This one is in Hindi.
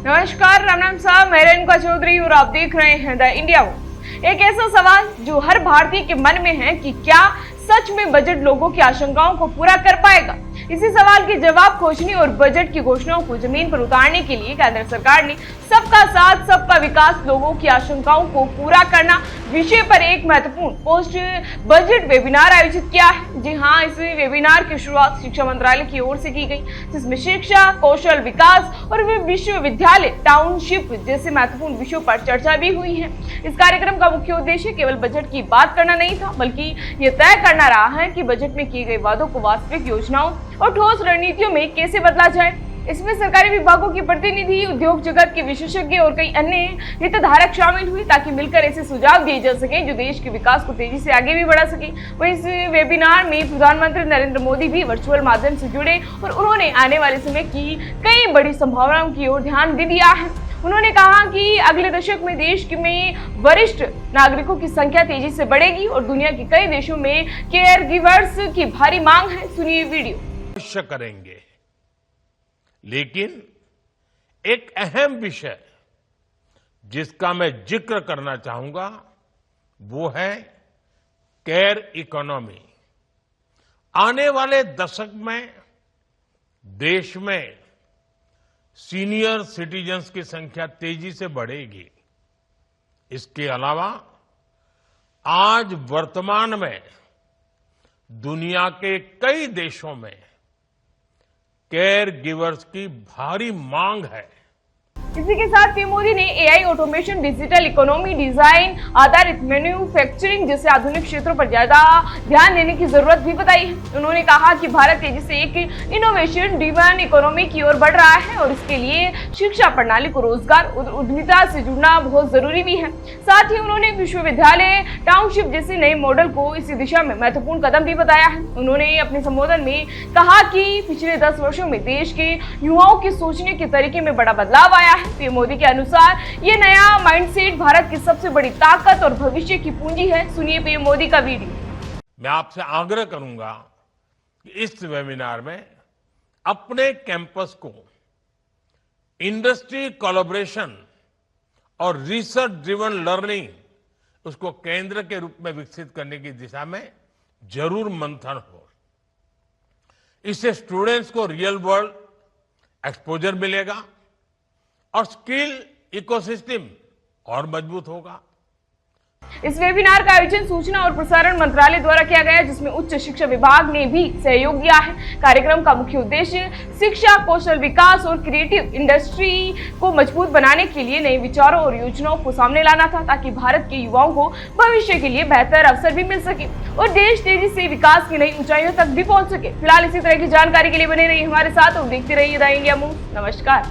नमस्कार, राम राम साहब, मैं रेणुका चौधरी और आप देख रहे हैं द इंडिया वॉच। एक ऐसा सवाल जो हर भारतीय के मन में है कि क्या सच में बजट लोगों की आशंकाओं को पूरा कर पाएगा। इसी सवाल के जवाब खोजने और बजट की घोषणाओं को जमीन पर उतारने के लिए केंद्र सरकार ने सबका साथ सबका विकास लोगों की आशंकाओं को पूरा करना विषय पर एक महत्वपूर्ण पोस्ट बजट वेबिनार आयोजित किया है। जी हाँ, इस वेबिनार की शुरुआत शिक्षा मंत्रालय की ओर से की गई, जिसमें शिक्षा, कौशल विकास और विश्वविद्यालय टाउनशिप जैसे महत्वपूर्ण विषयों पर चर्चा भी हुई है। इस कार्यक्रम का मुख्य उद्देश्य केवल बजट की बात करना नहीं था, बल्कि ये तय करना रहा है कि बजट में किए गए वादों को वास्तविक योजनाओं और ठोस रणनीतियों में कैसे बदला जाए। इसमें सरकारी विभागों की प्रतिनिधि, उद्योग जगत के विशेषज्ञ और कई अन्य हितधारक शामिल हुए, ताकि मिलकर ऐसे सुझाव दिए जा सके जो देश के विकास को तेजी से आगे भी बढ़ा सके। वहीं इस वेबिनार में प्रधानमंत्री नरेंद्र मोदी भी वर्चुअल माध्यम से जुड़े और उन्होंने आने वाले समय की कई बड़ी संभावनाओं की ओर ध्यान दे दिया है। उन्होंने कहा कि अगले दशक में देश में वरिष्ठ नागरिकों की संख्या तेजी से बढ़ेगी और दुनिया के कई देशों में केयर गिवर्स की भारी मांग है। सुनिए वीडियो। अवश्य करेंगे, लेकिन एक अहम विषय जिसका मैं जिक्र करना चाहूंगा वो है केयर इकोनॉमी। आने वाले दशक में देश में सीनियर सिटीजन्स की संख्या तेजी से बढ़ेगी। इसके अलावा आज वर्तमान में दुनिया के कई देशों में केयर गिवर्स की भारी मांग है। इसी के साथ पीएम मोदी ने AI, automation, digital economy, design आधारित मैन्युफैक्चरिंग जैसे आधुनिक क्षेत्रों पर ज्यादा ध्यान देने की जरूरत भी बताई है। उन्होंने कहा कि भारत तेजी से एक इनोवेशन ड्रिवन इकोनॉमी की ओर बढ़ रहा है और इसके लिए शिक्षा प्रणाली को रोजगार और उद्यमिता से जुड़ना बहुत जरूरी भी है। साथ ही उन्होंने विश्वविद्यालय टाउनशिप जैसे नए मॉडल को इसी दिशा में महत्वपूर्ण कदम भी बताया है। उन्होंने अपने संबोधन में कहा कि पिछले 10 वर्षों में देश के युवाओं के सोचने के तरीके में बड़ा बदलाव आया है। पीएम मोदी के अनुसार ये नया माइंडसेट भारत की सबसे बड़ी ताकत और भविष्य की पूंजी है। सुनिए पीएम मोदी का वीडियो। मैं आपसे आग्रह करूंगा कि इस वेबिनार में अपने कैंपस को इंडस्ट्री कोलैबोरेशन और रिसर्च ड्रिवन लर्निंग उसको केंद्र के रूप में विकसित करने की दिशा में जरूर मंथन हो। इससे स्टूडेंट्स को रियल वर्ल्ड एक्सपोजर मिलेगा और स्किल इकोसिस्टम और मजबूत होगा। इस वेबिनार का आयोजन सूचना और प्रसारण मंत्रालय द्वारा किया गया, जिसमें उच्च शिक्षा विभाग ने भी सहयोग दिया है। कार्यक्रम का मुख्य उद्देश्य शिक्षा, कौशल विकास और क्रिएटिव इंडस्ट्री को मजबूत बनाने के लिए नए विचारों और योजनाओं को सामने लाना था, ताकि भारत के युवाओं को भविष्य के लिए बेहतर अवसर भी मिल सके और देश तेजी से विकास की नई ऊंचाइयों तक भी पहुंच सके। फिलहाल इसी तरह की जानकारी के लिए बने रहिए हमारे साथ और देखते रहिए द इंडिया मूव। नमस्कार।